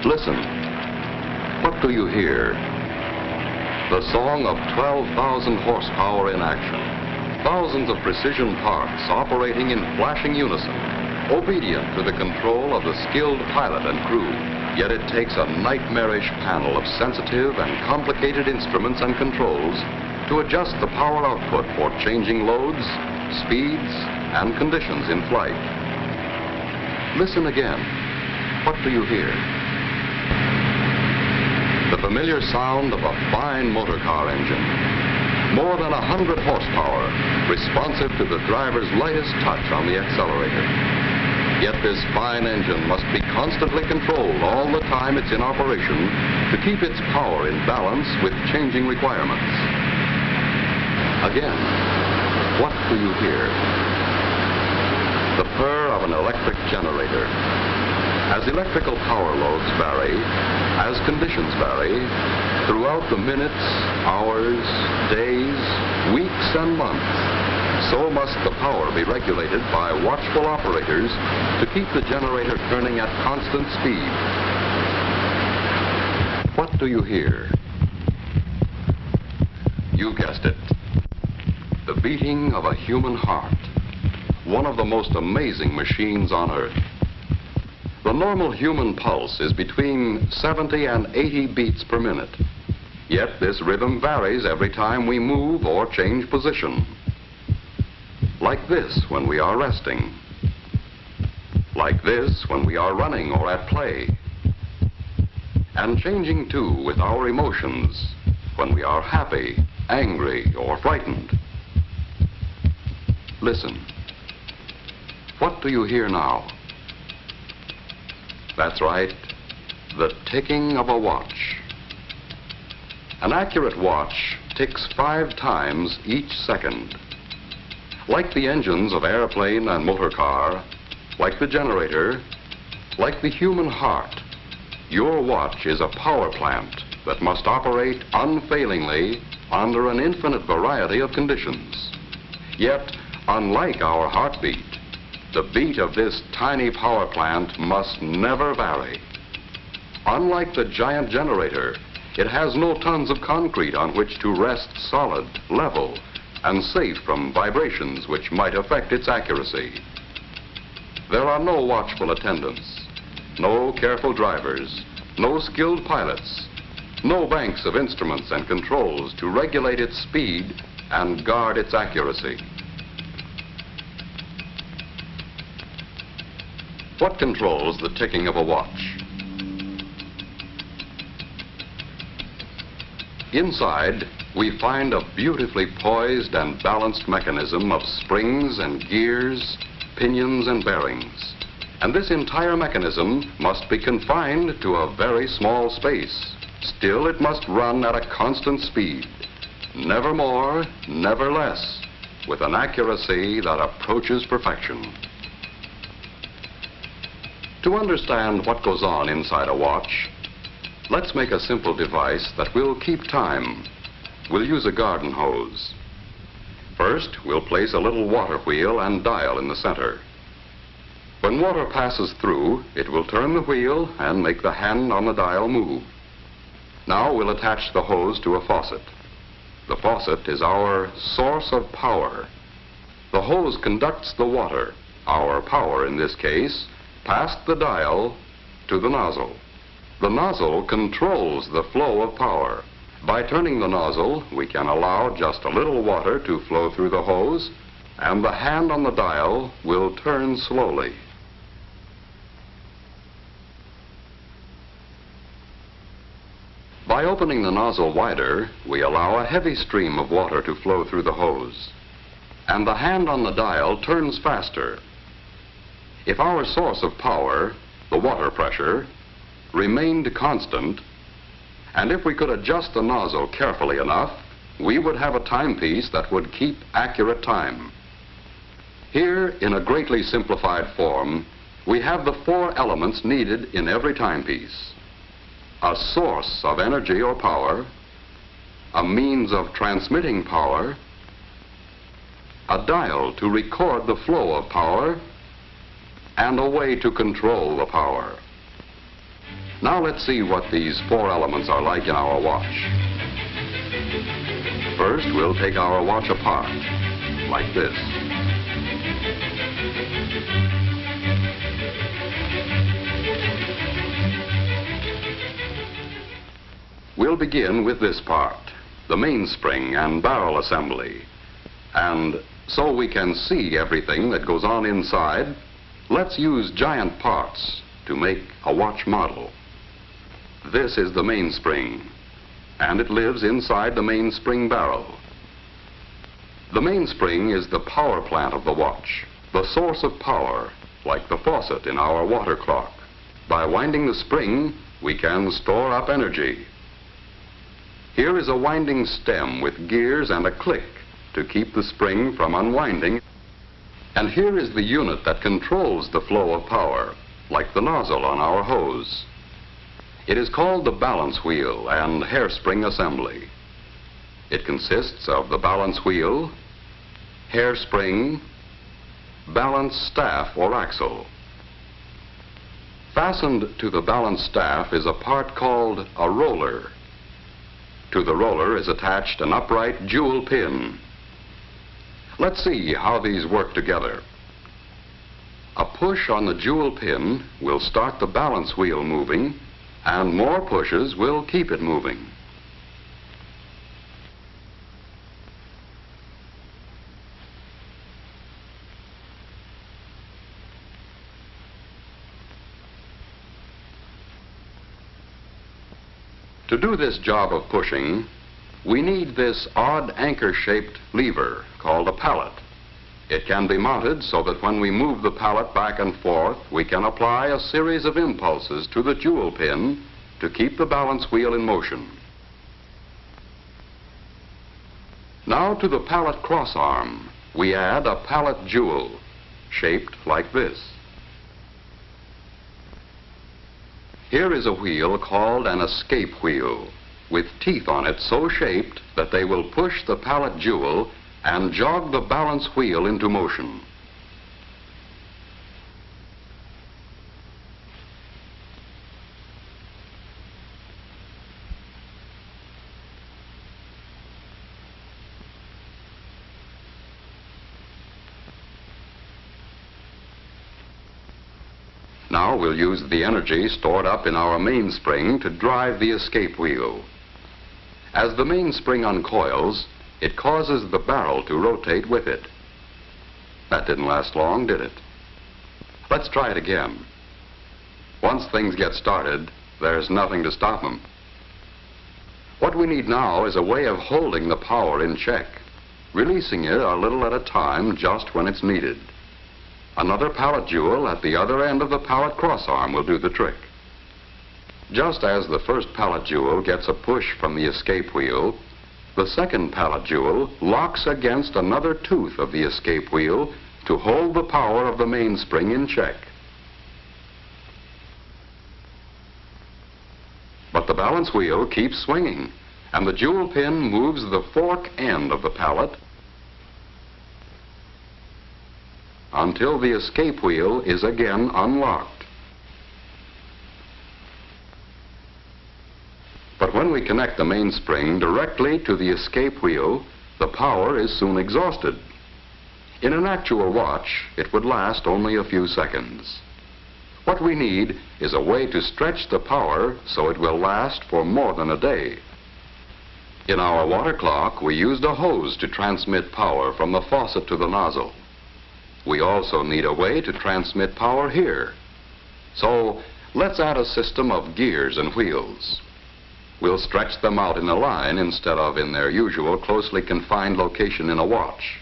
Listen. What do you hear? The song of 12,000 horsepower in action. Thousands of precision parts operating in flashing unison, obedient to the control of the skilled pilot and crew. Yet it takes a nightmarish panel of sensitive and complicated instruments and controls to adjust the power output for changing loads, speeds, and conditions in flight. Listen again. What do you hear? The familiar sound of a fine motor car engine. More than 100 horsepower, responsive to the driver's lightest touch on the accelerator. Yet this fine engine must be constantly controlled all the time it's in operation to keep its power in balance with changing requirements. Again, what do you hear? The purr of an electric generator. As electrical power loads vary, as conditions vary, throughout the minutes, hours, days, weeks, and months, so must the power be regulated by watchful operators to keep the generator turning at constant speed. What do you hear? You guessed it. The beating of a human heart. One of the most amazing machines on Earth. The normal human pulse is between 70 and 80 beats per minute. Yet this rhythm varies every time we move or change position. Like this when we are resting. Like this when we are running or at play. And changing too with our emotions when we are happy, angry, or frightened. Listen. What do you hear now? That's right, the ticking of a watch. An accurate watch ticks 5 times each second. Like the engines of airplane and motor car, like the generator, like the human heart, your watch is a power plant that must operate unfailingly under an infinite variety of conditions. Yet, unlike our heartbeat, the beat of this tiny power plant must never vary. Unlike the giant generator, it has no tons of concrete on which to rest solid, level, and safe from vibrations which might affect its accuracy. There are no watchful attendants, no careful drivers, no skilled pilots, no banks of instruments and controls to regulate its speed and guard its accuracy. What controls the ticking of a watch? Inside, we find a beautifully poised and balanced mechanism of springs and gears, pinions and bearings. And this entire mechanism must be confined to a very small space. Still, it must run at a constant speed. Never more, never less, with an accuracy that approaches perfection. To understand what goes on inside a watch, let's make a simple device that will keep time. We'll use a garden hose. First, we'll place a little water wheel and dial in the center. When water passes through, it will turn the wheel and make the hand on the dial move. Now we'll attach the hose to a faucet. The faucet is our source of power. The hose conducts the water, our power in this case, past the dial to the nozzle. The nozzle controls the flow of power. By turning the nozzle, we can allow just a little water to flow through the hose, and the hand on the dial will turn slowly. By opening the nozzle wider, we allow a heavy stream of water to flow through the hose, and the hand on the dial turns faster. If our source of power, the water pressure, remained constant, and if we could adjust the nozzle carefully enough, we would have a timepiece that would keep accurate time. Here, in a greatly simplified form, we have the 4 elements needed in every timepiece. A source of energy or power, a means of transmitting power, a dial to record the flow of power, and a way to control the power. Now let's see what these four elements are like in our watch. First, we'll take our watch apart, like this. We'll begin with this part, the mainspring and barrel assembly. And so we can see everything that goes on inside, let's use giant parts to make a watch model. This is the mainspring, and it lives inside the mainspring barrel. The mainspring is the power plant of the watch, the source of power, like the faucet in our water clock. By winding the spring, we can store up energy. Here is a winding stem with gears and a click to keep the spring from unwinding. And here is the unit that controls the flow of power, like the nozzle on our hose. It is called the balance wheel and hairspring assembly. It consists of the balance wheel, hairspring, balance staff or axle. Fastened to the balance staff is a part called a roller. To the roller is attached an upright jewel pin. Let's see how these work together. A push on the jewel pin will start the balance wheel moving, and more pushes will keep it moving. To do this job of pushing, we need this odd anchor-shaped lever called a pallet. It can be mounted so that when we move the pallet back and forth, we can apply a series of impulses to the jewel pin to keep the balance wheel in motion. Now to the pallet crossarm, we add a pallet jewel shaped like this. Here is a wheel called an escape wheel, with teeth on it so shaped that they will push the pallet jewel and jog the balance wheel into motion. Now we'll use the energy stored up in our mainspring to drive the escape wheel. As the mainspring uncoils, it causes the barrel to rotate with it. That didn't last long, did it? Let's try it again. Once things get started, there's nothing to stop them. What we need now is a way of holding the power in check, releasing it a little at a time just when it's needed. Another pallet jewel at the other end of the pallet crossarm will do the trick. Just as the first pallet jewel gets a push from the escape wheel, the second pallet jewel locks against another tooth of the escape wheel to hold the power of the mainspring in check. But the balance wheel keeps swinging, and the jewel pin moves the fork end of the pallet until the escape wheel is again unlocked. But when we connect the mainspring directly to the escape wheel, the power is soon exhausted. In an actual watch, it would last only a few seconds. What we need is a way to stretch the power so it will last for more than a day. In our water clock, we used a hose to transmit power from the faucet to the nozzle. We also need a way to transmit power here. So let's add a system of gears and wheels. We'll stretch them out in a line instead of in their usual closely confined location in a watch.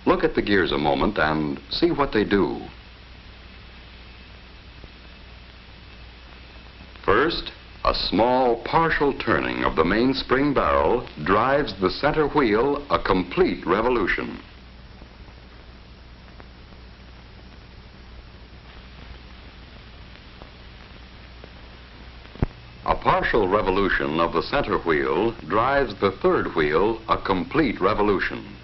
Look at the gears a moment and see what they do. First, a small partial turning of the mainspring barrel drives the center wheel a complete revolution. A partial revolution of the center wheel drives the third wheel a complete revolution.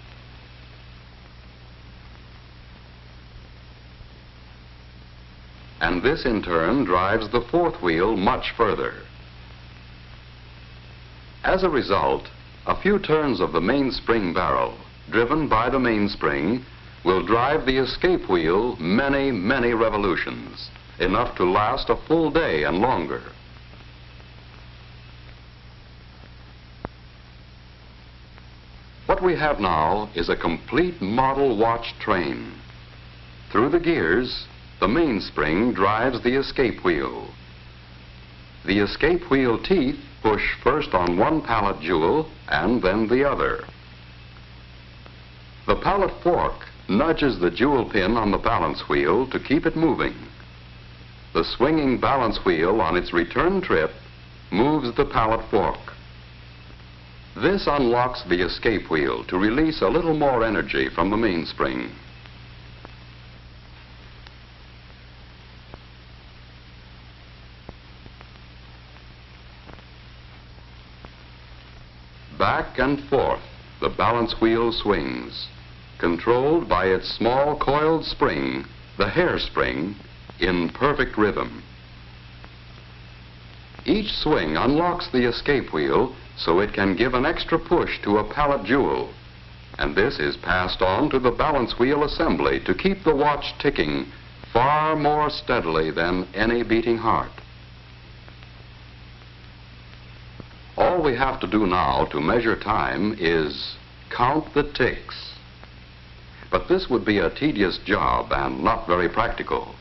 and this in turn drives the fourth wheel much further. As a result, a few turns of the mainspring barrel, driven by the mainspring, will drive the escape wheel many, many revolutions, enough to last a full day and longer. What we have now is a complete model watch train. Through the gears, the mainspring drives the escape wheel. The escape wheel teeth push first on one pallet jewel and then the other. The pallet fork nudges the jewel pin on the balance wheel to keep it moving. The swinging balance wheel on its return trip moves the pallet fork. This unlocks the escape wheel to release a little more energy from the mainspring. Back and forth, the balance wheel swings, controlled by its small coiled spring, the hairspring, in perfect rhythm. Each swing unlocks the escape wheel so it can give an extra push to a pallet jewel, and this is passed on to the balance wheel assembly to keep the watch ticking far more steadily than any beating heart. All we have to do now to measure time is count the ticks. But this would be a tedious job and not very practical.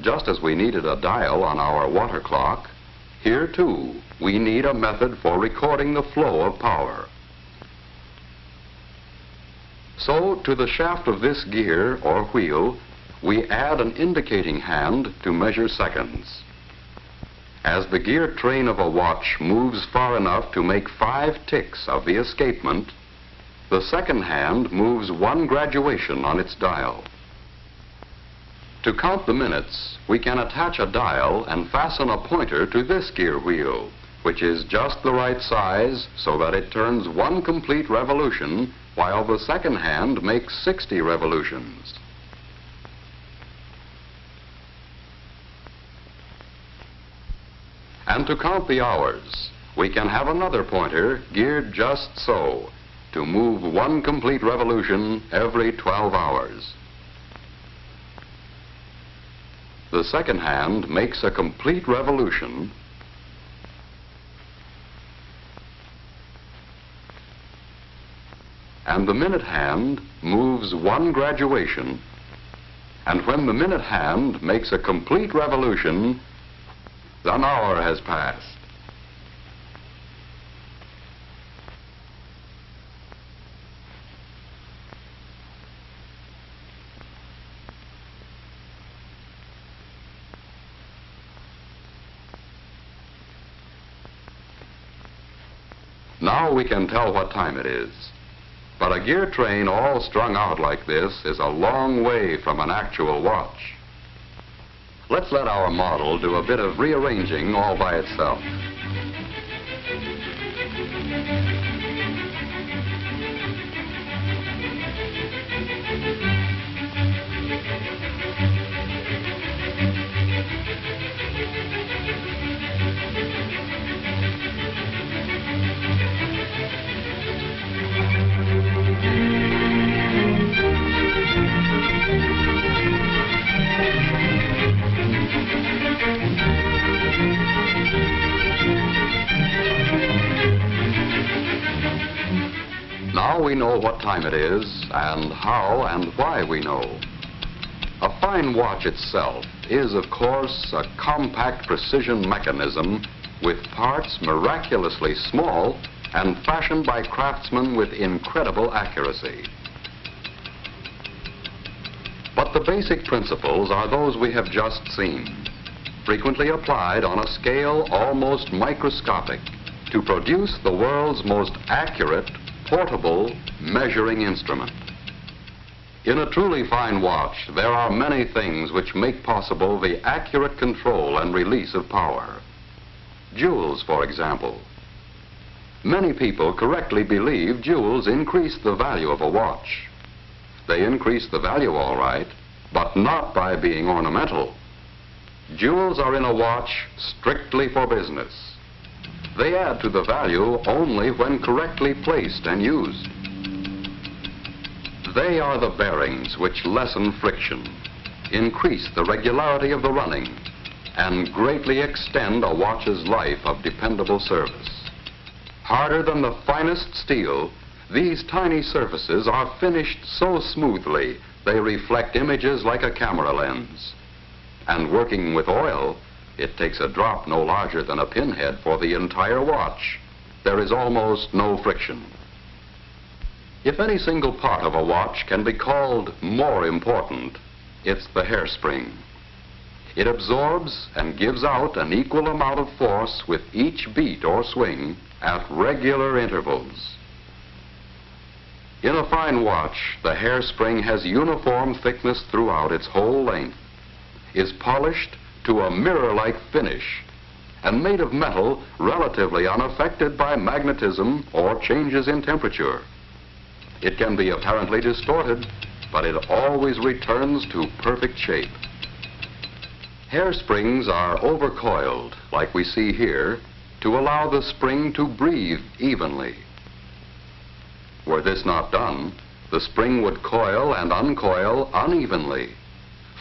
Just as we needed a dial on our water clock, here too we need a method for recording the flow of power. So to the shaft of this gear or wheel, we add an indicating hand to measure seconds. As the gear train of a watch moves far enough to make 5 ticks of the escapement, the second hand moves 1 graduation on its dial. To count the minutes, we can attach a dial and fasten a pointer to this gear wheel, which is just the right size so that it turns 1 complete revolution while the second hand makes 60 revolutions. And to count the hours, we can have another pointer geared just so, to move 1 complete revolution every 12 hours. The second hand makes a complete revolution and the minute hand moves 1 graduation, and when the minute hand makes a complete revolution, an hour has passed. Now we can tell what time it is. But a gear train all strung out like this is a long way from an actual watch. Let's let our model do a bit of rearranging all by itself. Now we know what time it is and how and why we know. A fine watch itself is, of course, a compact precision mechanism with parts miraculously small and fashioned by craftsmen with incredible accuracy. But the basic principles are those we have just seen, frequently applied on a scale almost microscopic to produce the world's most accurate, portable measuring instrument. In a truly fine watch, there are many things which make possible the accurate control and release of power. Jewels, for example. Many people correctly believe jewels increase the value of a watch. They increase the value all right, but not by being ornamental. Jewels are in a watch strictly for business. They add to the value only when correctly placed and used. They are the bearings which lessen friction, increase the regularity of the running, and greatly extend a watch's life of dependable service. Harder than the finest steel, these tiny surfaces are finished so smoothly they reflect images like a camera lens. And working with oil, it takes a drop no larger than a pinhead for the entire watch. There is almost no friction. If any single part of a watch can be called more important, it's the hairspring. It absorbs and gives out an equal amount of force with each beat or swing at regular intervals. In a fine watch, the hairspring has uniform thickness throughout its whole length, is polished to a mirror-like finish, and made of metal relatively unaffected by magnetism or changes in temperature. It can be apparently distorted, but it always returns to perfect shape. Hairsprings are overcoiled, like we see here, to allow the spring to breathe evenly. Were this not done, the spring would coil and uncoil unevenly,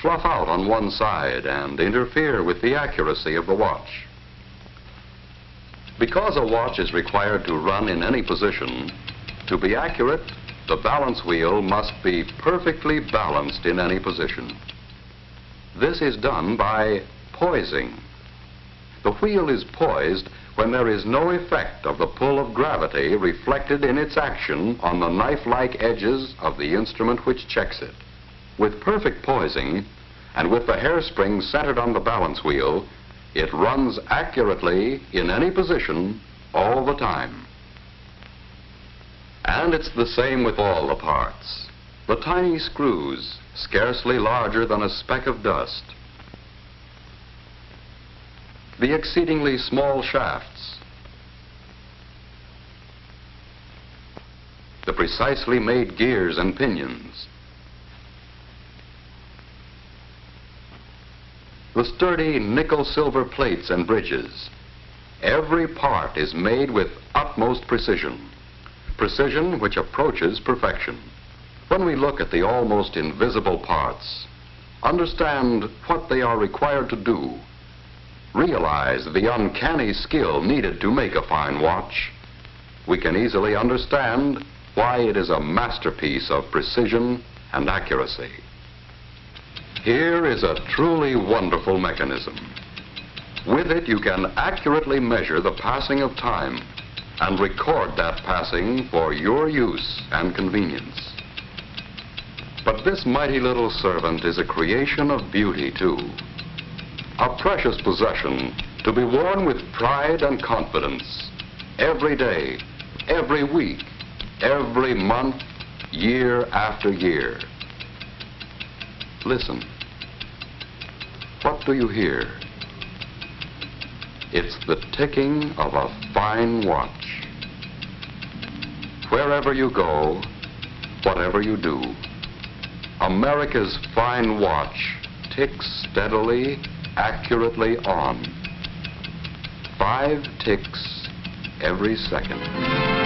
fluff out on one side, and interfere with the accuracy of the watch. Because a watch is required to run in any position, to be accurate, the balance wheel must be perfectly balanced in any position. This is done by poising. The wheel is poised when there is no effect of the pull of gravity reflected in its action on the knife-like edges of the instrument which checks it. With perfect poising, and with the hairspring centered on the balance wheel, it runs accurately in any position all the time. And it's the same with all the parts. The tiny screws, scarcely larger than a speck of dust. The exceedingly small shafts. The precisely made gears and pinions. The sturdy nickel-silver plates and bridges. Every part is made with utmost precision. Precision which approaches perfection. When we look at the almost invisible parts, understand what they are required to do, realize the uncanny skill needed to make a fine watch, we can easily understand why it is a masterpiece of precision and accuracy. Here is a truly wonderful mechanism. With it, you can accurately measure the passing of time and record that passing for your use and convenience. But this mighty little servant is a creation of beauty, too. A precious possession to be worn with pride and confidence every day, every week, every month, year after year. Listen. What do you hear? It's the ticking of a fine watch. Wherever you go, whatever you do, America's fine watch ticks steadily, accurately on. 5 ticks every second.